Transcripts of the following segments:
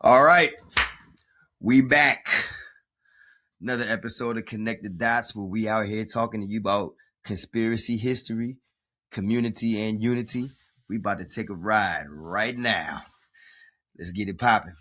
All right, we back. Another episode of Connect the Dots where we out here talking to you about conspiracy history, community, and unity. We about to take a ride right now. Let's get it popping.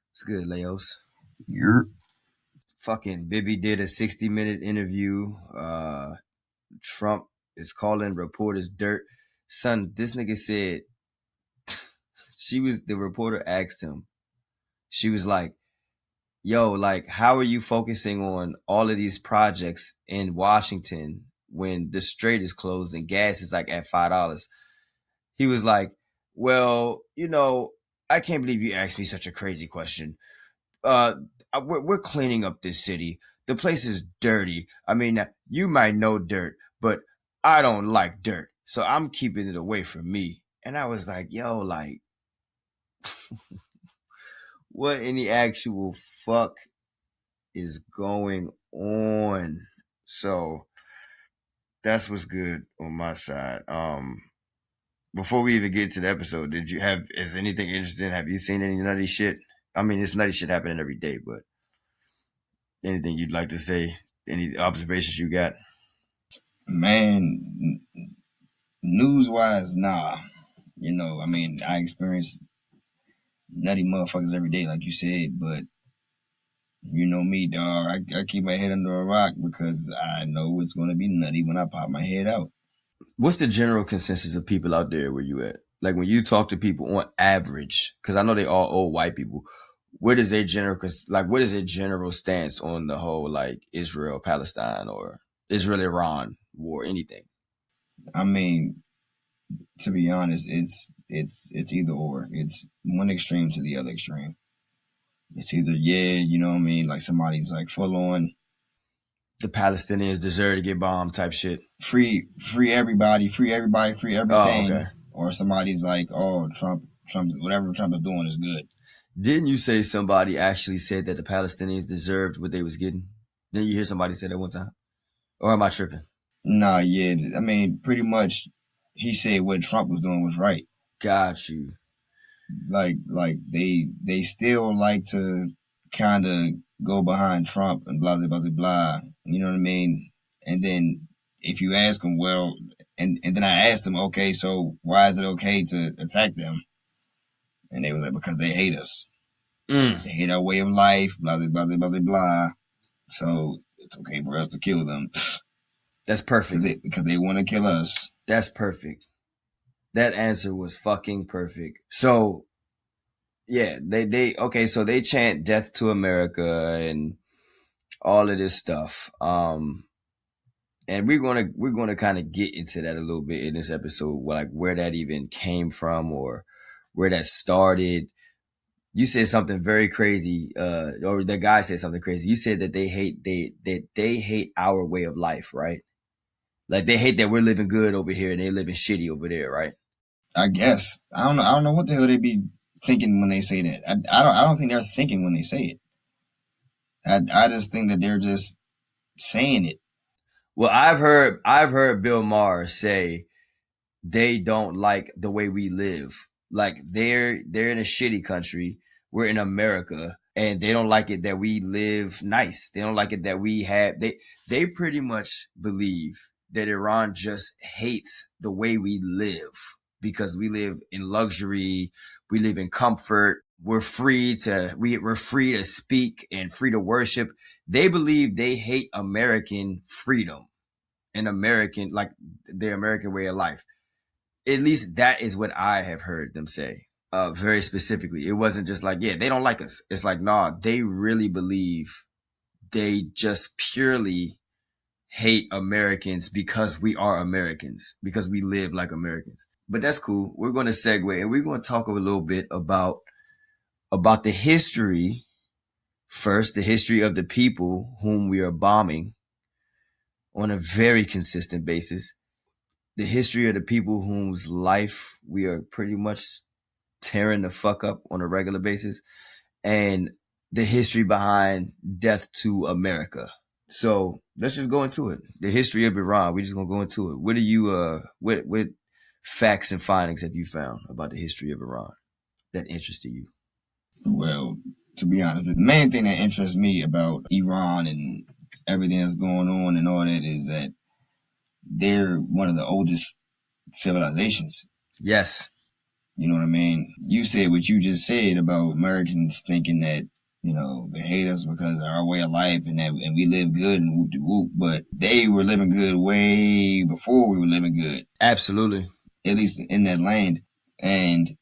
What's good, Leos? Yep. Fucking Bibi did a 60-minute interview. Trump is calling reporters dirt. Son, this nigga said, the reporter asked him, she was like, yo, like, how are you focusing on all of these projects in Washington when the strait is closed and gas is like at $5? He was like, well, I can't believe you asked me such a crazy question. We're cleaning up this city. The place is dirty. I mean, you might know dirt, but I don't like dirt. So I'm keeping it away from me. And I was like, yo, like, what in the actual fuck is going on? So that's what's good on my side. Before we even get to the episode, is anything interesting? Have you seen any nutty shit? I mean, it's nutty shit happening every day, but anything you'd like to say? Any observations you got? Man, news-wise, nah. I mean, I experience nutty motherfuckers every day, like you said, but you know me, dog. I keep my head under a rock because I know it's going to be nutty when I pop my head out. What's the general consensus of people out there where you at? Like when you talk to people on average, because I know they all old white people, what is their general stance on the whole like Israel Palestine or Israel Iran war, anything? I mean, to be honest, it's either or. It's one extreme to the other extreme. It's either like somebody's like full on the Palestinians deserve to get bombed type shit. Free everybody, free everything. Oh, okay. Or somebody's like, oh, Trump, whatever Trump is doing is good. Didn't you say somebody actually said that the Palestinians deserved what they was getting? Didn't you hear somebody say that one time? Or am I tripping? Nah, yeah. I mean, pretty much he said what Trump was doing was right. Got you. Like they still like to kind of go behind Trump and blah, blah, blah, blah. You know what I mean? And then if you ask them, well, and then I asked them, okay, so why is it okay to attack them? And they were like, because they hate us. They hate our way of life, blah, blah, blah, blah, blah. So it's okay for us to kill them. That's perfect. Because they want to kill us. That's perfect. That answer was fucking perfect. So, yeah, so they chant death to America and all of this stuff. And we're gonna kind of get into that a little bit in this episode, like where that even came from or where that started. You said something very crazy, or the guy said something crazy. You said that they hate our way of life, right? Like they hate that we're living good over here and they're living shitty over there, right? I guess. I don't know what the hell they be thinking when they say that. I don't think they're thinking when they say it. I just think that they're just saying it. Well, I've heard Bill Maher say they don't like the way we live. Like they're in a shitty country. We're in America, and they don't like it that we live nice. They don't like it that we have. They pretty much believe that Iran just hates the way we live because we live in luxury. We live in comfort. We're free to speak and free to worship. They believe they hate American freedom and like the American way of life. At least that is what I have heard them say. Very specifically, it wasn't just like, yeah, they don't like us. It's like, nah, they really believe they just purely hate Americans because we are Americans, because we live like Americans. but that's cool. We're going to segue and we're going to talk a little bit about the history first, the history of the people whom we are bombing on a very consistent basis, the history of the people whose life we are pretty much tearing the fuck up on a regular basis, and the history behind death to America. So let's just go into it. The history of Iran. We're just gonna go into it. What do you what facts and findings have you found about the history of Iran that interested you? Well, to be honest, the main thing that interests me about Iran and everything that's going on and all that is that they're one of the oldest civilizations. Yes. You know what I mean? You said what you just said about Americans thinking that, you know, they hate us because of our way of life and that and we live good and whoop de whoop, but they were living good way before we were living good. Absolutely. At least in that land. And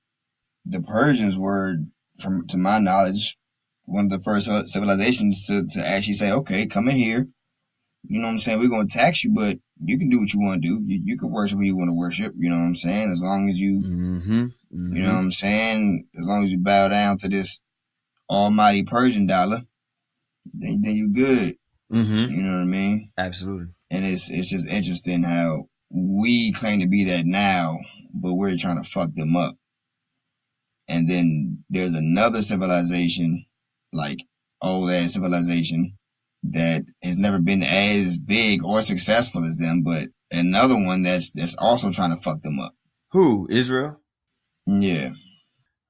the Persians were, to my knowledge, one of the first civilizations to actually say, okay, come in here. You know what I'm saying? We're going to tax you, but you can do what you want to do. You can worship who you want to worship. You know what I'm saying? As long as you, you know what I'm saying? As long as you bow down to this almighty Persian dollar, then you good. You know what I mean? Absolutely. And it's just interesting how we claim to be that now, but we're trying to fuck them up. And then there's another civilization, like old ass civilization, that has never been as big or successful as them, but another one that's also trying to fuck them up. Who? Israel? Yeah.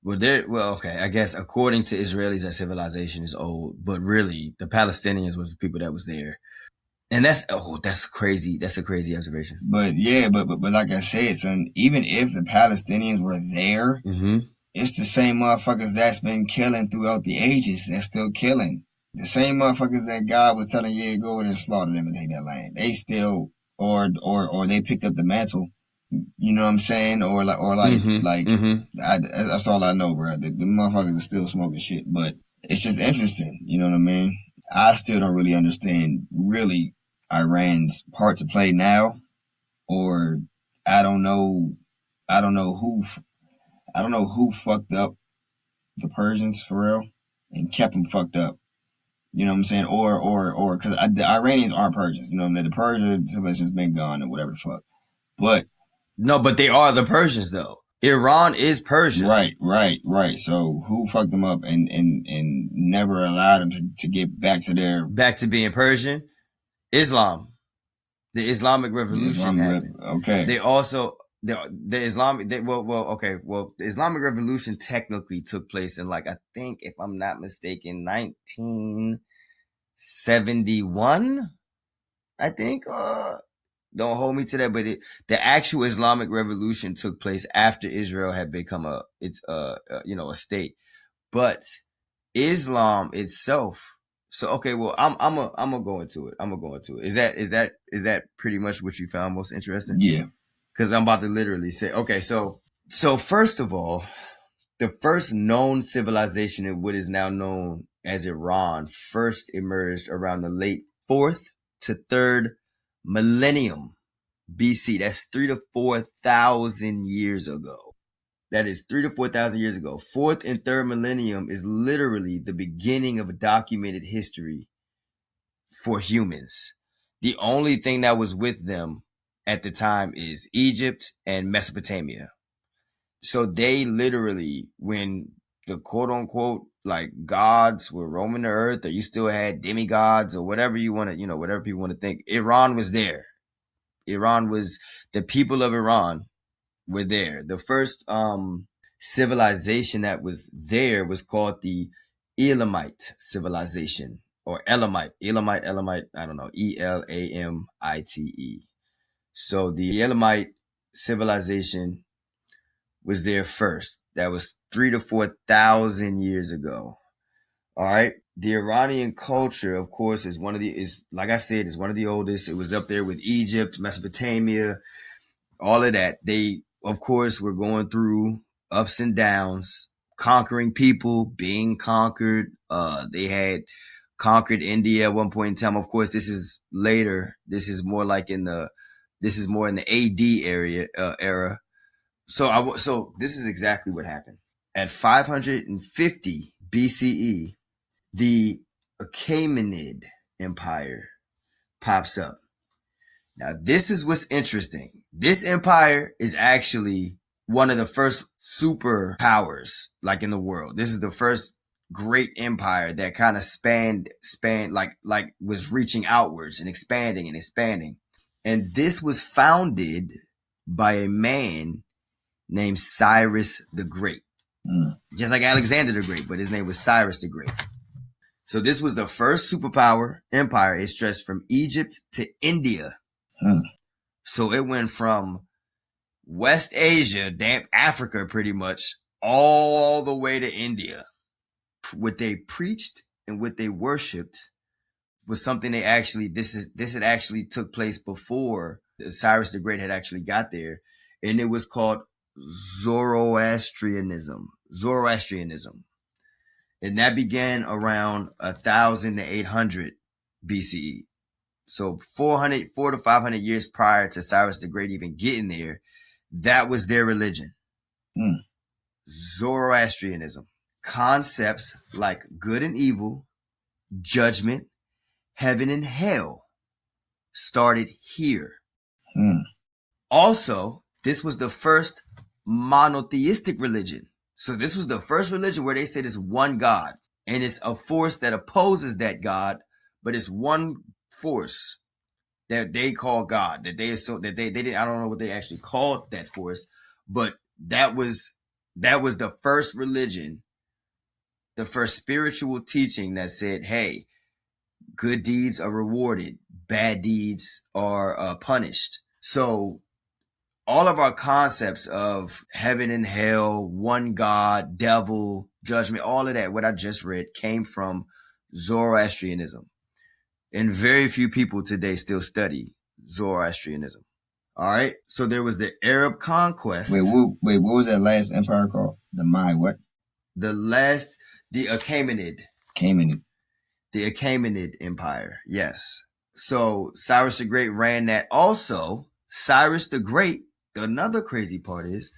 Well, okay. I guess according to Israelis, that civilization is old, but really, the Palestinians was the people that was there, and that's crazy. That's a crazy observation. But yeah, but like I said, son, even if the Palestinians were there, it's the same motherfuckers that's been killing throughout the ages that's still killing. The same motherfuckers that God was telling you to go in and slaughter them and take that land. They still, or they picked up the mantle. You know what I'm saying? Or that's all I know, bro. The motherfuckers are still smoking shit, but it's just interesting. You know what I mean? I still don't really understand really Iran's part to play now, or I don't know who fucked up the Persians for real and kept them fucked up. You know what I'm saying? Or because the Iranians aren't Persians. You know what I mean? The Persian civilization's been gone or whatever the fuck. But no, but they are the Persians though. Iran is Persian. Right. So who fucked them up and never allowed them to get back to being Persian? Islam. The Islamic Revolution happened. Okay. They also the Islamic the Islamic Revolution technically took place in, like, I think, if I'm not mistaken, 1971. I think. Don't hold me to that, but the actual Islamic Revolution took place after Israel had become a state. But Islam itself. So okay, well, I'm gonna go into it. Is that pretty much what you found most interesting? Yeah. Because I'm about to literally say, okay, so first of all, the first known civilization in what is now known as Iran first emerged around the late 4th to 3rd millennium BC. That's 3,000 to 4,000 years ago. That is 3,000 to 4,000 years ago. 4th and 3rd millennium is literally the beginning of a documented history for humans. The only thing that was with them at the time is Egypt and Mesopotamia. So they literally, when the quote unquote like gods were roaming the earth, or you still had demigods or whatever you want to, whatever people want to think, Iran was there. The people of Iran were there. The first civilization that was there was called the Elamite civilization, or Elamite, I don't know, Elamite. So the Elamite civilization was there first. That was 3,000 to 4,000 years ago. All right. The Iranian culture, of course, is one of the oldest. It was up there with Egypt, Mesopotamia, all of that. They, of course, were going through ups and downs, conquering people, being conquered. They had conquered India at one point in time. Of course, this is later. This is more in the AD era. So this is exactly what happened. At 550 BCE, the Achaemenid Empire pops up. Now, this is what's interesting. This empire is actually one of the first superpowers like in the world. This is the first great empire that kind of spanned like was reaching outwards and expanding and expanding. And this was founded by a man named Cyrus the Great. Just like Alexander the Great, but his name was Cyrus the Great. So this was the first superpower empire. It stretched from Egypt to India. So it went from West Asia, damn Africa pretty much, all the way to India. What they preached and what they worshipped was something they actually, this had actually took place before Cyrus the Great had actually got there. And it was called Zoroastrianism. And that began around 1,800 BCE. So 4 to 500 years prior to Cyrus the Great even getting there, that was their religion. Zoroastrianism. Concepts like good and evil, judgment, heaven and hell started here. Also, this was the first monotheistic religion. So this was the first religion where they said it's one God, and it's a force that opposes that God, but it's one force that they call God, that they assume that they didn't, I don't know what they actually called that force, but that was the first religion, the first spiritual teaching that said, hey, good deeds are rewarded, bad deeds are punished. So all of our concepts of heaven and hell, one God, devil, judgment, all of that, what I just read, came from Zoroastrianism. And very few people today still study Zoroastrianism. All right. So there was the Arab conquest. Wait, what was that last empire called? The what? The Achaemenid. The Achaemenid Empire. Yes. So Cyrus the Great ran that. Also, Cyrus the Great, another crazy part is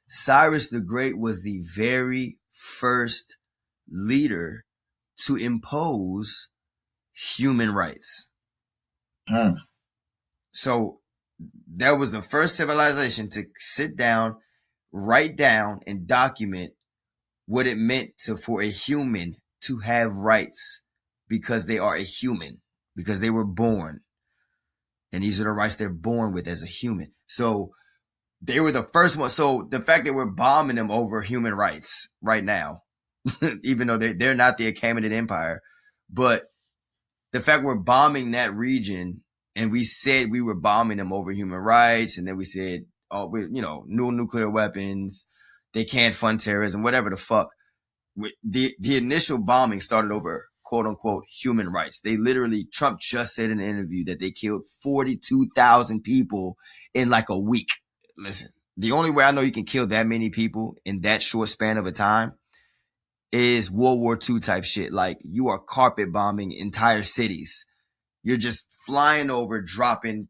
Cyrus the Great was the very first leader to impose human rights. So that was the first civilization to sit down, write down, and document what it meant for a human to have rights, because they are a human, because they were born. And these are the rights they're born with as a human. So they were the first one. So the fact that we're bombing them over human rights right now, even though they're not the Achaemenid Empire, but the fact we're bombing that region, and we said we were bombing them over human rights, and then we said, oh, no nuclear weapons, they can't fund terrorism, whatever the fuck. The initial bombing started over quote unquote human rights. They literally, Trump just said in an interview that they killed 42,000 people in like a week. Listen, the only way I know you can kill that many people in that short span of a time is World War II type shit. Like, you are carpet bombing entire cities. You're just flying over, dropping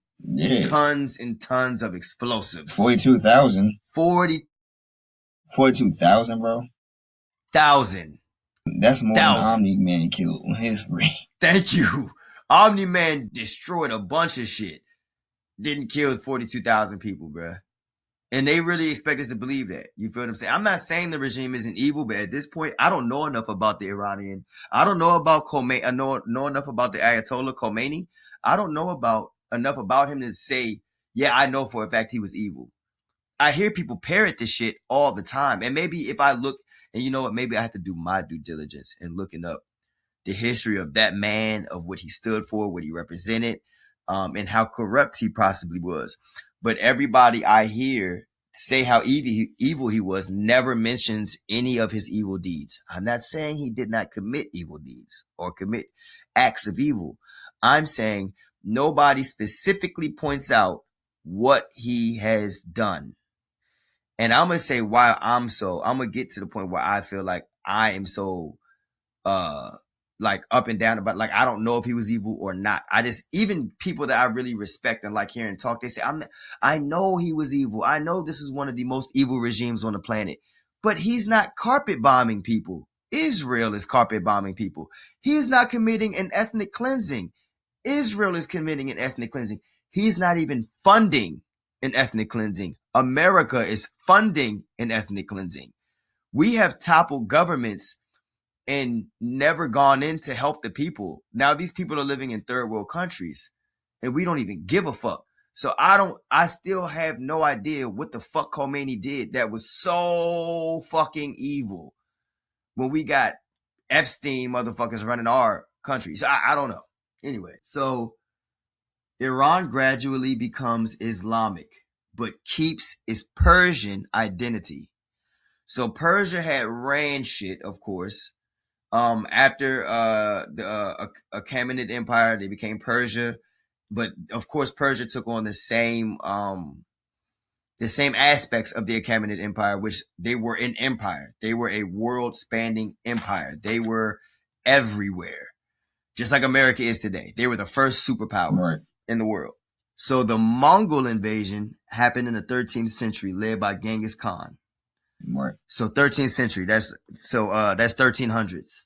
tons and tons of explosives. 42,000? 42,000, bro? 1,000. That's more than Omni-Man killed on his spree. Thank you. Omni-Man destroyed a bunch of shit. Didn't kill 42,000 people, bruh. And they really expect us to believe that. You feel what I'm saying? I'm not saying the regime isn't evil, but at this point, I don't know enough about the Iranian. I don't know about Khomeini. I know enough about the Ayatollah Khomeini. I don't know enough about him to say, yeah, I know for a fact he was evil. I hear people parrot this shit all the time. And maybe if I look, and you know what, maybe I have to do my due diligence in looking up the history of that man, of what he stood for, what he represented, and how corrupt he possibly was. But everybody I hear say how evil he was never mentions any of his evil deeds. I'm not saying he did not commit evil deeds or commit acts of evil. I'm saying nobody specifically points out what he has done. And I'm going to say why I'm going to get to the point where I feel like I am so like up and down about, like, I don't know if he was evil or not. I just, even people that I really respect and like hearing talk, they say, I know he was evil. I know this is one of the most evil regimes on the planet, but he's not carpet bombing people. Israel is carpet bombing people. He is not committing an ethnic cleansing. Israel is committing an ethnic cleansing. He's not even funding an ethnic cleansing. America is funding an ethnic cleansing. We have toppled governments and never gone in to help the people. Now these people are living in third world countries and we don't even give a fuck. So I still have no idea what the fuck Khomeini did that was so fucking evil when we got Epstein motherfuckers running our country. So I don't know. Anyway, so Iran gradually becomes Islamic, but keeps its Persian identity. So Persia had ran shit, of course. After the Achaemenid Empire, they became Persia, but of course Persia took on the same aspects of the Achaemenid Empire, which they were an empire. They were a world-spanning empire. They were everywhere, just like America is today. They were the first superpower in the world. So the Mongol invasion happened in the 13th century, led by Genghis Khan. Right. So 13th century, that's 1300s.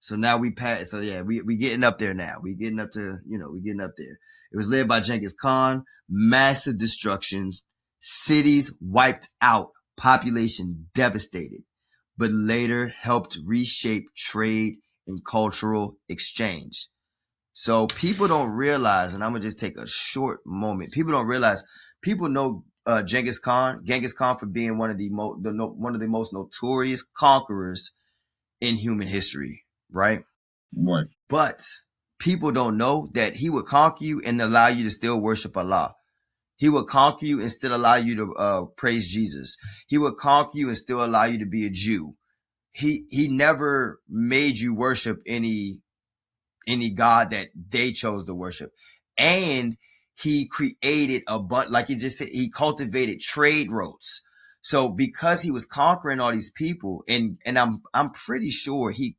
So now we passed. So yeah, we getting up there now. We getting up to, we getting up there. It was led by Genghis Khan, massive destructions, cities wiped out, population devastated, but later helped reshape trade and cultural exchange. So people don't realize, and I'm going to just take a short moment. People don't realize, people know Genghis Khan for being one of the most notorious conquerors in human history, right? Right. But people don't know that he would conquer you and allow you to still worship Allah. He would conquer you and still allow you to praise Jesus. He would conquer you and still allow you to be a Jew. He never made you worship any God that they chose to worship. And he created a bunch, like he just said, he cultivated trade routes. So because he was conquering all these people, and I'm pretty sure he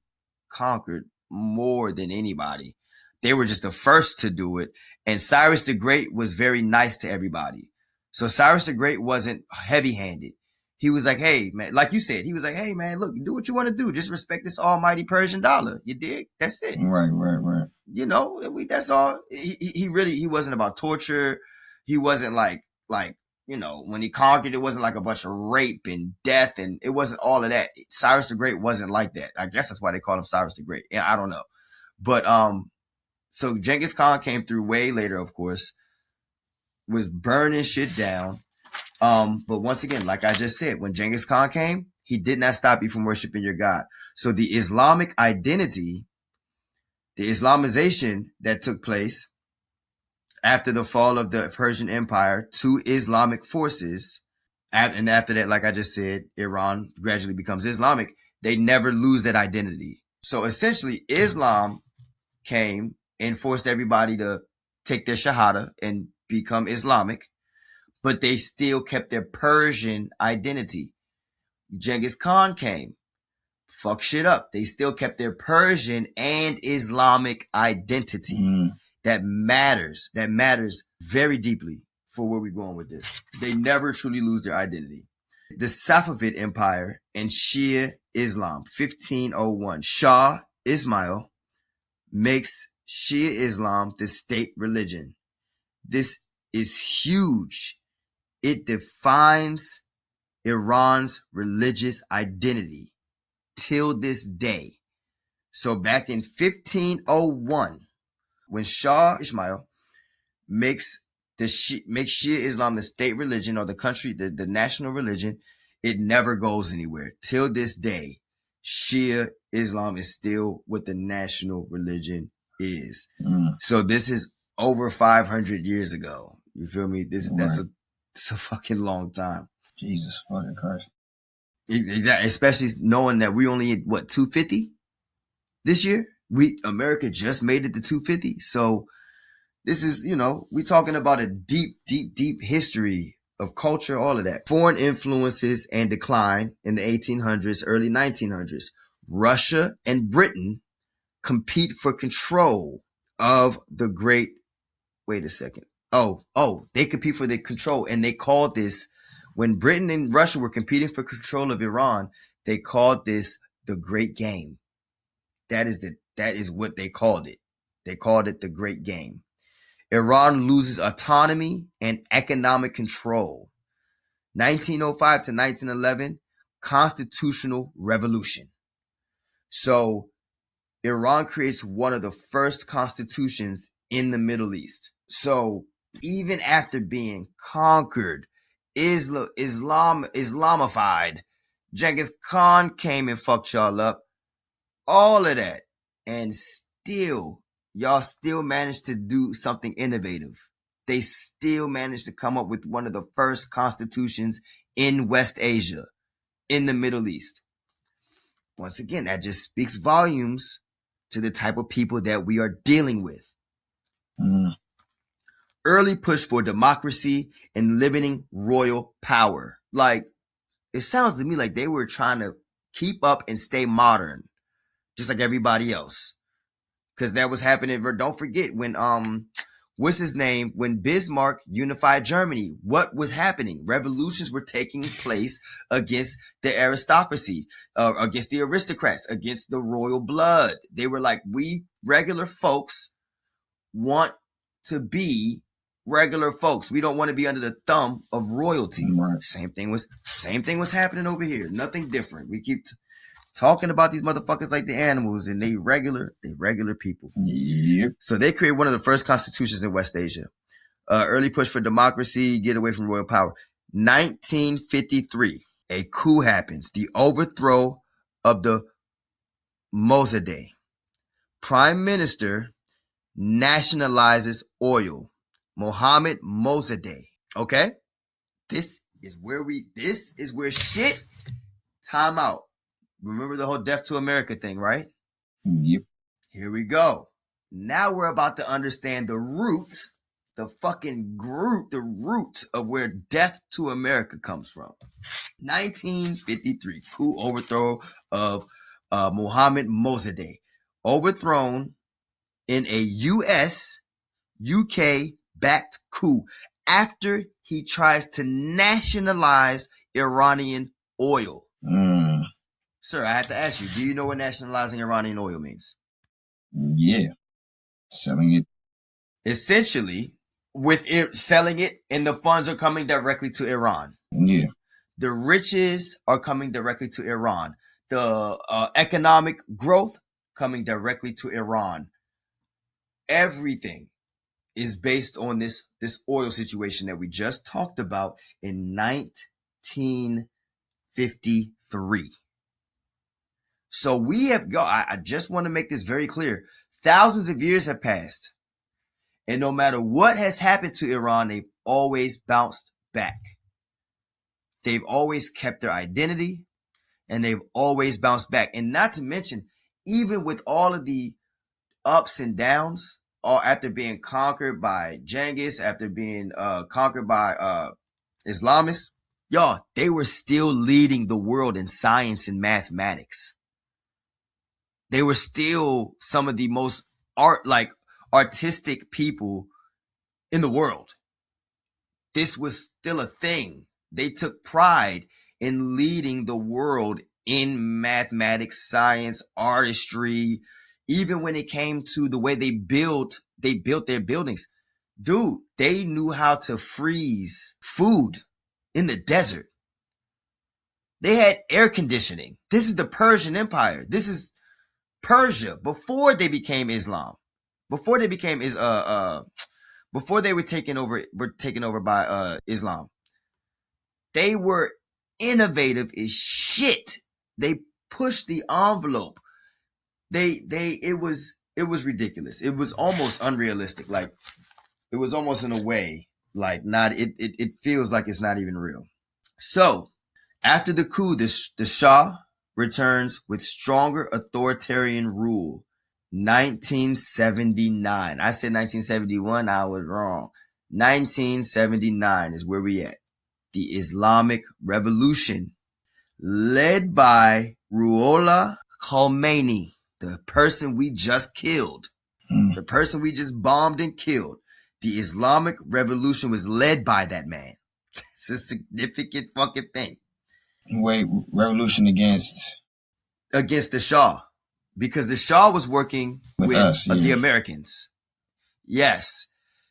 conquered more than anybody. They were just the first to do it. And Cyrus the Great was very nice to everybody. So Cyrus the Great wasn't heavy-handed. He was like, hey, man, like you said, he was like, hey, man, look, do what you want to do. Just respect this almighty Persian dollar. You dig? That's it. Right. That's all. He wasn't about torture. He wasn't like, when he conquered, it wasn't like a bunch of rape and death, and it wasn't all of that. Cyrus the Great wasn't like that. I guess that's why they call him Cyrus the Great. Yeah, I don't know. But, so Genghis Khan came through way later, of course, was burning shit down. But once again, like I just said, when Genghis Khan came, he did not stop you from worshiping your God. So the Islamic identity, the Islamization that took place after the fall of the Persian Empire to Islamic forces, and after that, like I just said, Iran gradually becomes Islamic. They never lose that identity. So essentially, Islam came and forced everybody to take their Shahada and become Islamic, but they still kept their Persian identity. Genghis Khan came, fuck shit up. They still kept their Persian and Islamic identity. That matters very deeply for where we're going with this. They never truly lose their identity. The Safavid Empire and Shia Islam, 1501. Shah Ismail makes Shia Islam the state religion. This is huge. It defines Iran's religious identity till this day. So back in 1501, when Shah Ismail makes Shia Islam the state religion, or the country, the national religion, it never goes anywhere. Till this day, Shia Islam is still what the national religion is. So this is over 500 years ago. You feel me? It's a fucking long time. Jesus fucking Christ. Exactly. Especially knowing that we only hit, 250 this year? America just made it to 250. So this is, we talking about a deep, deep, deep history of culture, all of that. Foreign influences and decline in the 1800s, early 1900s. Russia and Britain compete for control of the great. Wait a second. They compete for the control, and they called this, when Britain and Russia were competing for control of Iran, they called this the Great Game. That is what they called it. They called it the Great Game. Iran loses autonomy and economic control. 1905 to 1911, constitutional revolution. So Iran creates one of the first constitutions in the Middle East. So even after being conquered, Islamified, Genghis Khan came and fucked y'all up, all of that, and still, y'all still managed to do something innovative. They still managed to come up with one of the first constitutions in West Asia, in the Middle East. Once again, that just speaks volumes to the type of people that we are dealing with. Early push for democracy and limiting royal power. Like, it sounds to me like they were trying to keep up and stay modern, just like everybody else. Because that was happening. Don't forget when what's his name? When Bismarck unified Germany, what was happening? Revolutions were taking place against the aristocracy, against the aristocrats, against the royal blood. They were like, we regular folks want to be regular folks. We don't want to be under the thumb of royalty. Right. Same thing was happening over here. Nothing different. We keep talking about these motherfuckers like the animals, and they regular people. Yep. So they created one of the first constitutions in West Asia. Early push for democracy, get away from royal power. 1953, a coup happens. The overthrow of the Mossadegh. Prime Minister nationalizes oil. Mohammed Mossadegh. Okay? This is where shit, time out. Remember the whole Death to America thing, right? Yep. Here we go. Now we're about to understand the roots, the root of where Death to America comes from. 1953, coup overthrow of Mohammed Mossadegh. Overthrown in a UK-backed coup after he tries to nationalize Iranian oil. Sir, I have to ask you, do you know what nationalizing Iranian oil means? Yeah. Selling it. Essentially, with it, selling it, and the funds are coming directly to Iran. Yeah. The riches are coming directly to Iran. The economic growth coming directly to Iran. Everything is based on this oil situation that we just talked about in 1953. So we have I just want to make this very clear. Thousands of years have passed. And no matter what has happened to Iran, they've always bounced back. They've always kept their identity, and they've always bounced back. And not to mention, even with all of the ups and downs, or after being conquered by Genghis, after being conquered by Islamists, y'all, they were still leading the world in science and mathematics. They were still some of the most artistic people in the world. This was still a thing. They took pride in leading the world in mathematics, science, artistry, even when it came to the way they built their buildings. Dude, they knew how to freeze food in the desert. They had air conditioning. This is the Persian Empire. This is Persia before they became Islam. Before they were taken over by Islam. They were innovative as shit. They pushed the envelope. It was ridiculous. It was almost unrealistic. Like, it was almost in a way like it feels like it's not even real. So after the coup, the Shah returns with stronger authoritarian rule. 1979. I said 1971. I was wrong. 1979 is where we at. The Islamic Revolution, led by Ruhollah Khomeini. the person we just killed, the person we just bombed and killed, the Islamic Revolution was led by that man. It's a significant fucking thing. Wait, revolution against the Shah, because the Shah was working with us, yeah. the Americans. Yes.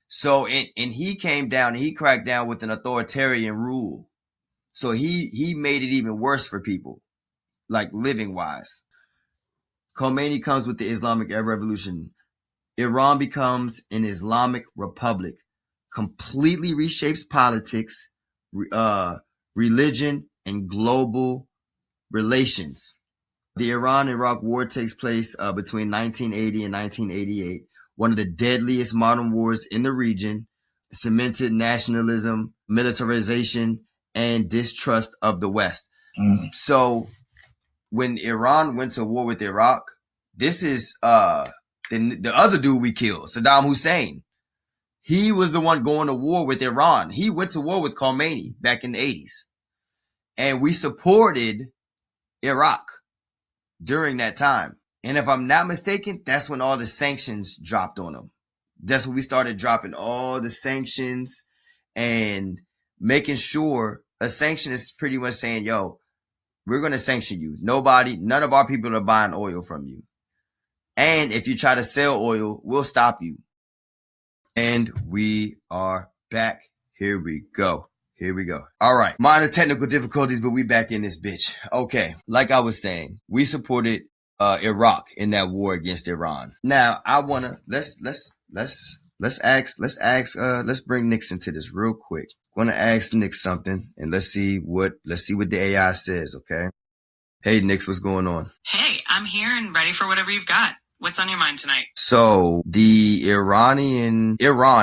So, and he came down and he cracked down with an authoritarian rule. So he made it even worse for people, like living wise. Khomeini comes with the Islamic Revolution. Iran becomes an Islamic republic, completely reshapes politics, religion, and global relations. The Iran-Iraq War takes place between 1980 and 1988, one of the deadliest modern wars in the region, cemented nationalism, militarization, and distrust of the West. So when Iran went to war with Iraq, this is the other dude we killed, Saddam Hussein. He was the one going to war with Iran. He went to war with Khomeini back in the 80s. And we supported Iraq during that time. And if I'm not mistaken, that's when all the sanctions dropped on them. That's when we started dropping all the sanctions and making sure a sanction is pretty much saying, yo, we're going to sanction you. None of our people are buying oil from you. And if you try to sell oil, we'll stop you. And we are back. Here we go. All right. Minor technical difficulties, but we back in this bitch. Okay. Like I was saying, we supported Iraq in that war against Iran. Now, I want to let's bring Nix into this real quick. I'm going to ask Nix something and let's see what the AI says, okay? Hey Nix, what's going on? Hey, I'm here and ready for whatever you've got. What's on your mind tonight? So the Iran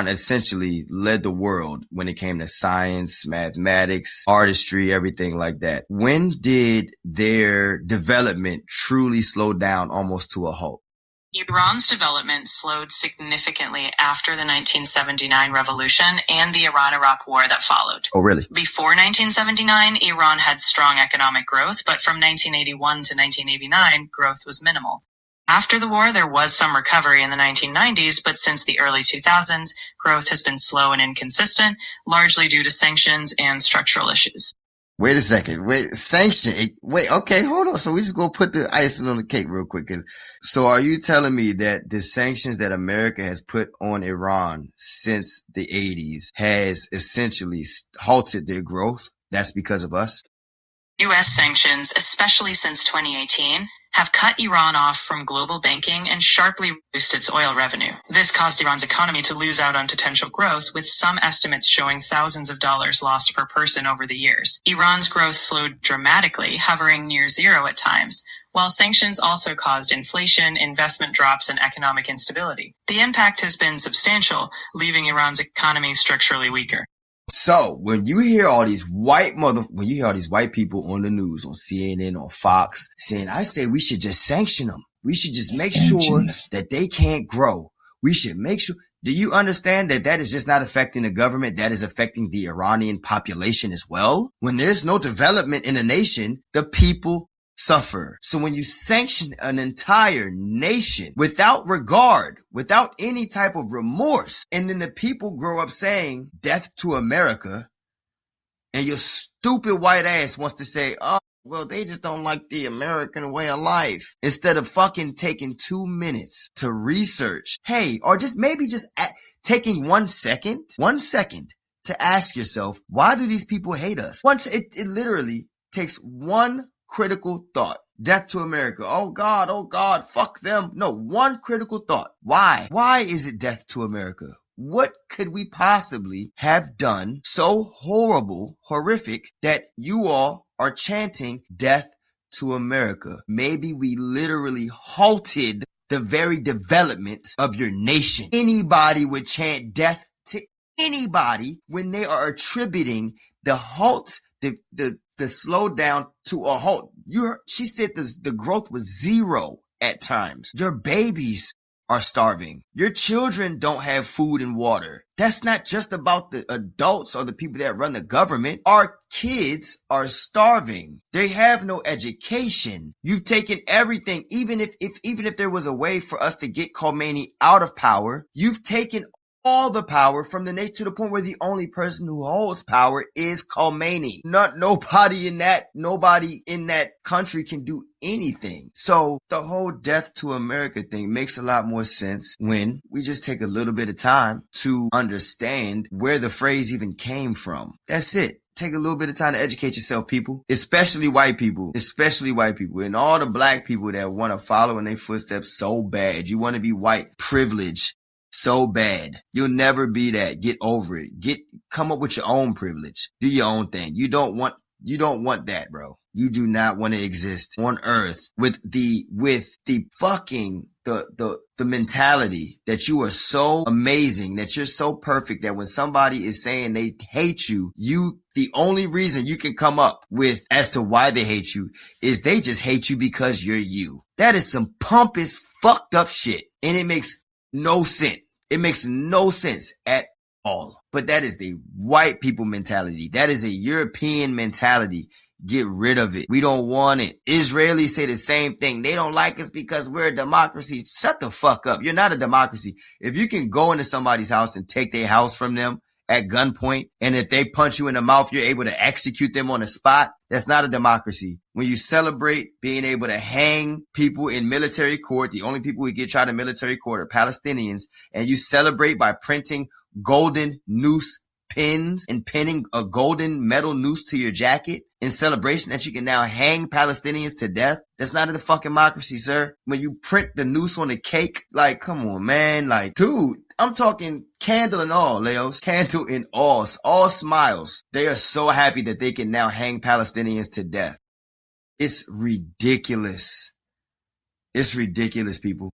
essentially led the world when it came to science, mathematics, artistry, everything like that. When did their development truly slow down almost to a halt? Iran's development slowed significantly after the 1979 revolution and the Iran-Iraq war that followed. Oh, really? Before 1979, Iran had strong economic growth, but from 1981 to 1989, growth was minimal. After the war, there was some recovery in the 1990s, but since the early 2000s, growth has been slow and inconsistent, largely due to sanctions and structural issues. Wait a second. Okay, hold on. So we just go put the icing on the cake real quick. So are you telling me that the sanctions that America has put on Iran since the 80s has essentially halted their growth? That's because of us? U.S. sanctions, especially since 2018, have cut Iran off from global banking and sharply reduced its oil revenue. This caused Iran's economy to lose out on potential growth, with some estimates showing thousands of dollars lost per person over the years. Iran's growth slowed dramatically, hovering near zero at times, while sanctions also caused inflation, investment drops, and economic instability. The impact has been substantial, leaving Iran's economy structurally weaker. So when you hear all these white people on the news, on CNN, on Fox, saying, I say we should just sanction them. We should just make sure that they can't grow. We should make sure. Do you understand that that is just not affecting the government? That is affecting the Iranian population as well. When there's no development in a nation, the people suffer. So when you sanction an entire nation without regard, without any type of remorse, and then the people grow up saying death to America, and your stupid white ass wants to say, oh, well, they just don't like the American way of life, instead of fucking taking 2 minutes to research, hey, or just taking 1 second to ask yourself, why do these people hate us? It literally takes one critical thought. Death to America. Oh God, fuck them. No, one critical thought. Why? Why is it death to America? What could we possibly have done so horrific, that you all are chanting death to America? Maybe we literally halted the very development of your nation. Anybody would chant death to anybody when they are attributing the halt, the slowdown to a halt. She said the growth was zero at times. Your babies are starving. Your children don't have food and water. That's not just about the adults or the people that run the government. Our kids are starving. They have no education. You've taken everything. Even if there was a way for us to get Khomeini out of power, you've taken all the power from the nation to the point where the only person who holds power is Khomeini. Nobody in that country can do anything. So the whole death to America thing makes a lot more sense when we just take a little bit of time to understand where the phrase even came from. That's it. Take a little bit of time to educate yourself, people, especially white people, and all the black people that want to follow in their footsteps so bad. You want to be white privilege so bad. You'll never be that. Get over it. Come up with your own privilege. Do your own thing. You don't want that, bro. You do not want to exist on earth with the mentality that you are so amazing, that you're so perfect, that when somebody is saying they hate you, the only reason you can come up with as to why they hate you is they just hate you because you're you. That is some pompous, fucked up shit. And it makes no sense. It makes no sense at all. But that is the white people mentality. That is a European mentality. Get rid of it. We don't want it. Israelis say the same thing. They don't like us because we're a democracy. Shut the fuck up. You're not a democracy. If you can go into somebody's house and take their house from them at gunpoint, and if they punch you in the mouth, you're able to execute them on the spot, that's not a democracy. When you celebrate being able to hang people in military court, the only people who get tried in military court are Palestinians, and you celebrate by printing golden noose pins and pinning a golden metal noose to your jacket in celebration that you can now hang Palestinians to death, that's not a fucking democracy, sir. When you print the noose on the cake, like, come on, man. Like, dude, I'm talking candle and all, Leos. Candle and all smiles. They are so happy that they can now hang Palestinians to death. It's ridiculous. It's ridiculous, people.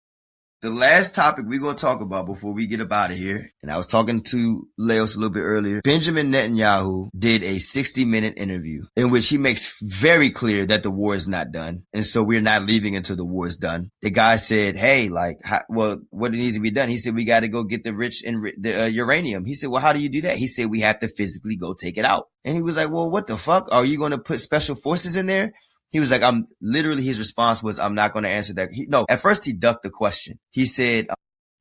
The last topic we're going to talk about before we get up out of here, and I was talking to Leos a little bit earlier, Benjamin Netanyahu did a 60-minute interview in which he makes very clear that the war is not done, and so we're not leaving until the war is done. The guy said, hey, what needs to be done? He said, we got to go get the rich and the uranium. He said, well, how do you do that? He said, we have to physically go take it out. And he was like, well, what the fuck? Are you going to put special forces in there? He was like, his response was, I'm not going to answer that. At first he ducked the question. He said,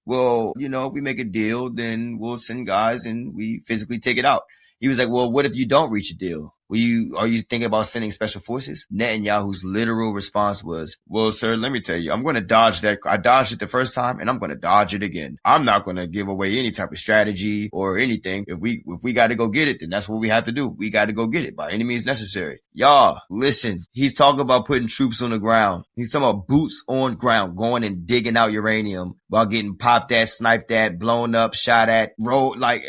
well, if we make a deal, then we'll send guys and we physically take it out. He was like, well, what if you don't reach a deal? Are you thinking about sending special forces? Netanyahu's literal response was, well, sir, let me tell you, I'm going to dodge that. I dodged it the first time and I'm going to dodge it again. I'm not going to give away any type of strategy or anything. If we got to go get it, then that's what we have to do. We got to go get it by any means necessary. Y'all, listen, he's talking about putting troops on the ground. He's talking about boots on ground, going and digging out uranium while getting popped at, sniped at, blown up, shot at, rolled, like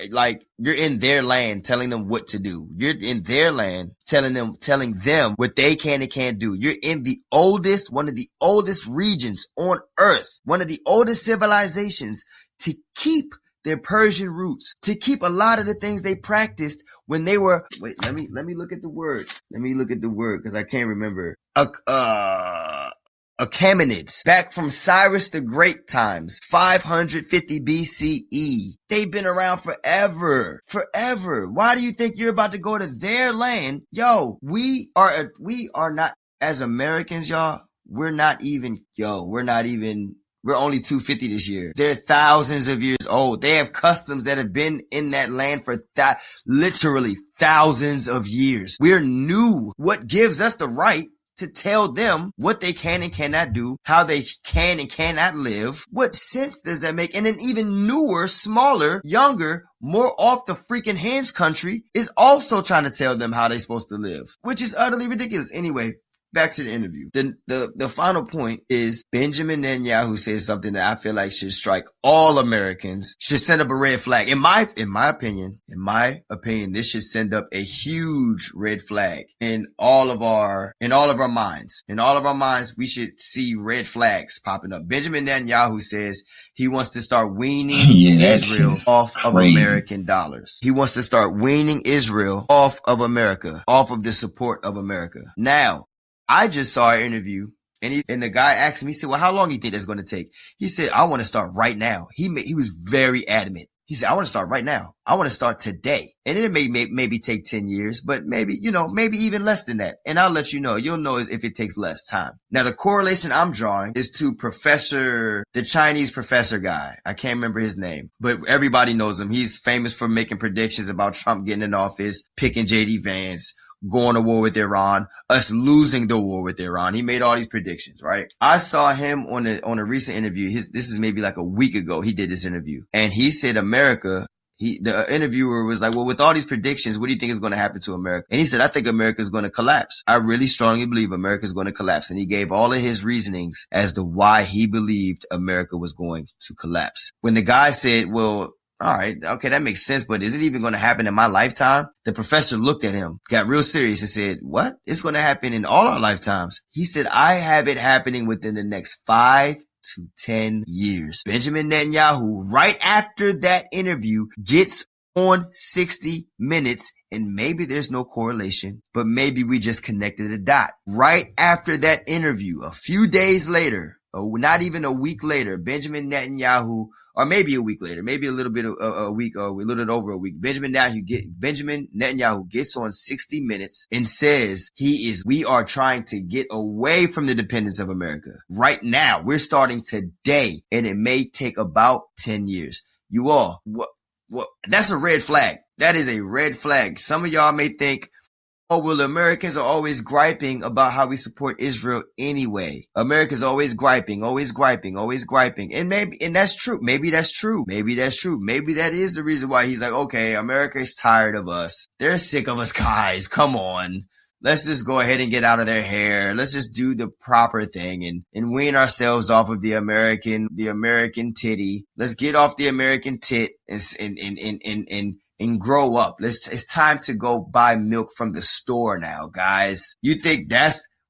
you're in their land telling them what to do. You're in their land telling them what they can and can't do. You're in one of the oldest regions on earth, one of the oldest civilizations to keep their Persian roots, to keep a lot of the things they practiced when they were, wait, let me look at the word. Let me look at the word because I can't remember. Achaemenids, back from Cyrus the Great times, 550 BCE. They've been around forever. Why do you think you're about to go to their land? Yo, we are not, as Americans, y'all, we're only 250 this year. They're thousands of years old. They have customs that have been in that land for literally thousands of years. We're new. What gives us the right to tell them what they can and cannot do, how they can and cannot live? What sense does that make? And an even newer, smaller, younger, more off the freaking hinge country is also trying to tell them how they're supposed to live, which is utterly ridiculous. Anyway, back to the interview. The final point is Benjamin Netanyahu says something that I feel like should strike all Americans, should send up a red flag. In my opinion, this should send up a huge red flag in all of our minds. In all of our minds, we should see red flags popping up. Benjamin Netanyahu says he wants to start weaning Israel off of American dollars. He wants to start weaning Israel off of America, off of the support of America. Now, I just saw an interview And the guy asked me, he said, well, how long do you think that's going to take? He said, I want to start right now. He was very adamant. He said, I want to start right now. I want to start today. And it may maybe take 10 years, but maybe even less than that. And I'll let you know. You'll know if it takes less time. Now, the correlation I'm drawing is to the Chinese professor guy. I can't remember his name, but everybody knows him. He's famous for making predictions about Trump getting in office, picking J.D. Vance, going to war with Iran, us losing the war with Iran. He made all these predictions, right? I saw him on a recent interview. This is maybe like a week ago. He did this interview and he said the interviewer was like, well, with all these predictions, what do you think is going to happen to America? And he said, I think America is going to collapse. I really strongly believe America is going to collapse. And he gave all of his reasonings as to why he believed America was going to collapse. When the guy said, well, all right, okay, that makes sense, but is it even going to happen in my lifetime? The professor looked at him, got real serious and said, what? It's going to happen in all our lifetimes. He said, I have it happening within the next 5 to 10 years. Benjamin Netanyahu, right after that interview, gets on 60 Minutes, and maybe there's no correlation, but maybe we just connected a dot. Right after that interview, a few days later, not even a week later, Benjamin Netanyahu, or maybe a week later, maybe a little bit of a week or a little bit over a week, Benjamin Netanyahu gets on 60 Minutes and says we are trying to get away from the dependence of America. Right now, we're starting today, and it may take about 10 years. You all, that's a red flag. That is a red flag. Some of y'all may think, oh, well, Americans are always griping about how we support Israel anyway. America's always griping. And that's true. Maybe that's true. Maybe that is the reason why he's like, okay, America is tired of us. They're sick of us, guys. Come on. Let's just go ahead and get out of their hair. Let's just do the proper thing and wean ourselves off of the American titty. Let's get off the American tit and grow up. It's time to go buy milk from the store now, guys. You think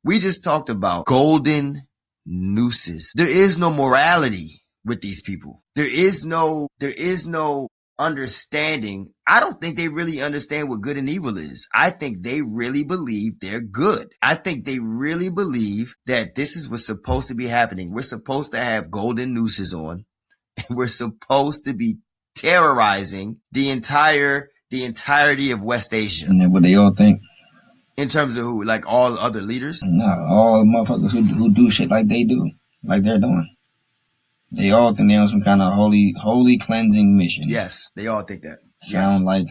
we just talked about golden nooses. There is no morality with these people. There is no understanding. I don't think they really understand what good and evil is. I think they really believe they're good. I think they really believe that this is what's supposed to be happening. We're supposed to have golden nooses on, and we're supposed to be terrorizing the entirety of West Asia. And that's what they all think. In terms of who? Like all other leaders? No, all the motherfuckers who do shit like they do, like they're doing. They all think they're on some kind of holy cleansing mission. Yes, they all think that. Sound like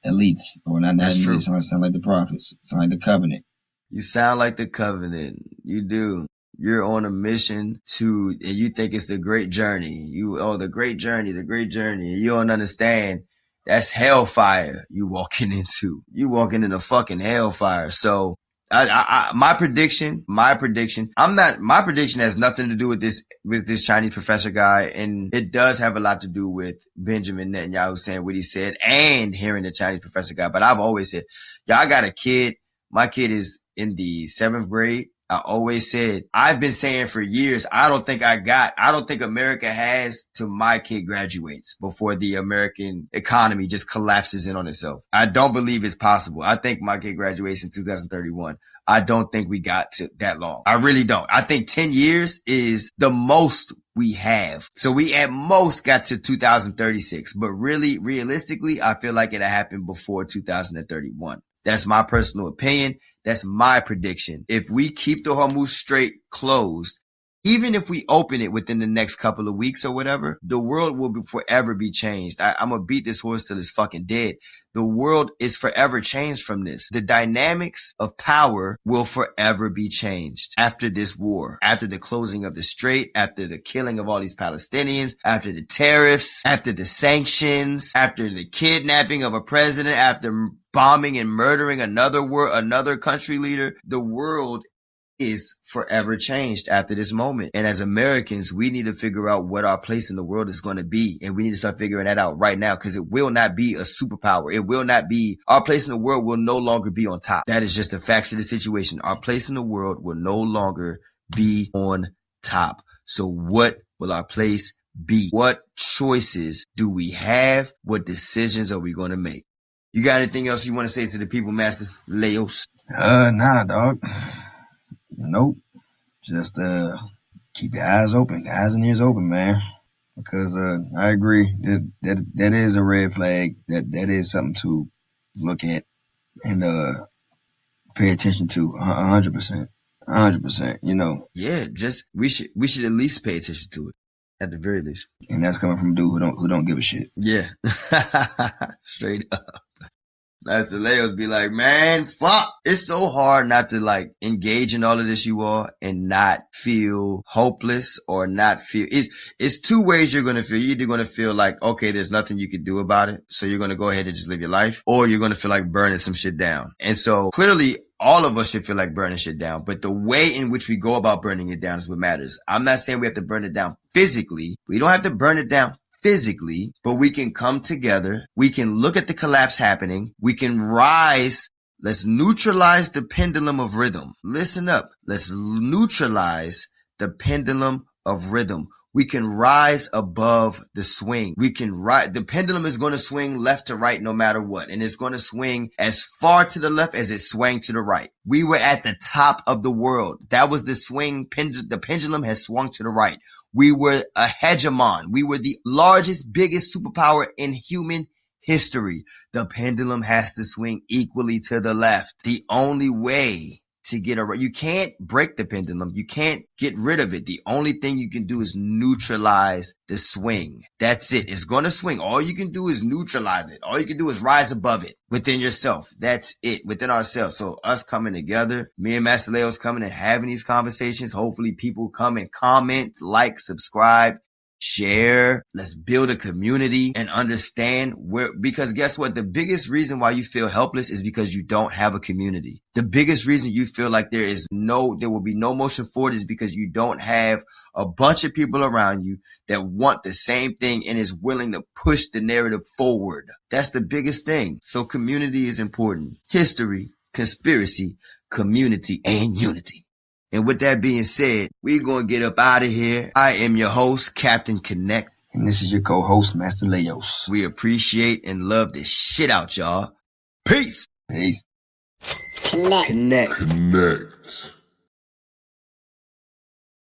elites, or not That's elites. true. Sound like the prophets. Sound like the covenant. You sound like the covenant. You do. You're on a mission and you think it's the great journey. The great journey. You don't understand. That's hellfire you walking into. You walking into fucking hellfire. So my prediction has nothing to do with this Chinese professor guy. And it does have a lot to do with Benjamin Netanyahu saying what he said and hearing the Chinese professor guy. But I've always said, I got a kid. My kid is in the 7th grade. I always said, I've been saying for years, I don't think America has till my kid graduates before the American economy just collapses in on itself. I don't believe it's possible. I think my kid graduates in 2031. I don't think we got to that long. I really don't. I think 10 years is the most we have. So we at most got to 2036, but really, realistically, I feel like it'll happen before 2031. That's my personal opinion. That's my prediction. If we keep the Hormuz Strait closed, even if we open it within the next couple of weeks or whatever, the world will forever be changed. I'm going to beat this horse till it's fucking dead. The world is forever changed from this. The dynamics of power will forever be changed after this war, after the closing of the strait, after the killing of all these Palestinians, after the tariffs, after the sanctions, after the kidnapping of a president, after bombing and murdering another country leader. The world is forever changed after this moment. And as Americans, we need to figure out what our place in the world is going to be. And we need to start figuring that out right now, because it will not be a superpower. It will not be, our place in the world will no longer be on top. That is just the facts of the situation. Our place in the world will no longer be on top. So what will our place be? What choices do we have? What decisions are we going to make? You got anything else you want to say to the people, Master Leos? Nah, dog. Nope. Just keep your eyes open, eyes and ears open, man. Because I agree that is a red flag. That is something to look at and pay attention to. 100%. 100%. You know. Yeah, just we should at least pay attention to it at the very least. And that's coming from a dude who don't give a shit. Yeah, straight up. Master Leos be like, man, fuck. It's so hard not to like engage in all of this, you all, and not feel hopeless or not feel. It's two ways you're gonna feel. You're either gonna feel like, okay, there's nothing you can do about it, so you're gonna go ahead and just live your life, or you're gonna feel like burning some shit down. And so clearly, all of us should feel like burning shit down, but the way in which we go about burning it down is what matters. I'm not saying we have to burn it down physically. We don't have to burn it down physically, but we can come together. We can look at the collapse happening. We can rise. Let's neutralize the pendulum of rhythm. Listen up. Let's neutralize the pendulum of rhythm. We can rise above the swing. We can rise. The pendulum is going to swing left to right no matter what. And it's going to swing as far to the left as it swung to the right. We were at the top of the world. That was the swing. The pendulum has swung to the right. We were a hegemon. We were the largest, biggest superpower in human history. The pendulum has to swing equally to the left. The only way to get around, you can't break the pendulum. You can't get rid of it. The only thing you can do is neutralize the swing. That's it. It's going to swing. All you can do is neutralize it. All you can do is rise above it within yourself. That's it, within ourselves. So us coming together, me and Master Leo's coming and having these conversations. Hopefully people come and comment, like, subscribe, share. Let's build a community and understand because guess what? The biggest reason why you feel helpless is because you don't have a community. The biggest reason you feel like there will be no motion forward is because you don't have a bunch of people around you that want the same thing and is willing to push the narrative forward. That's the biggest thing. So community is important. History, conspiracy, community, and unity. And with that being said, we're going to get up out of here. I am your host, Captain Konekt. And this is your co-host, Master Leos. We appreciate and love the shit out, y'all. Peace. Peace. Konekt.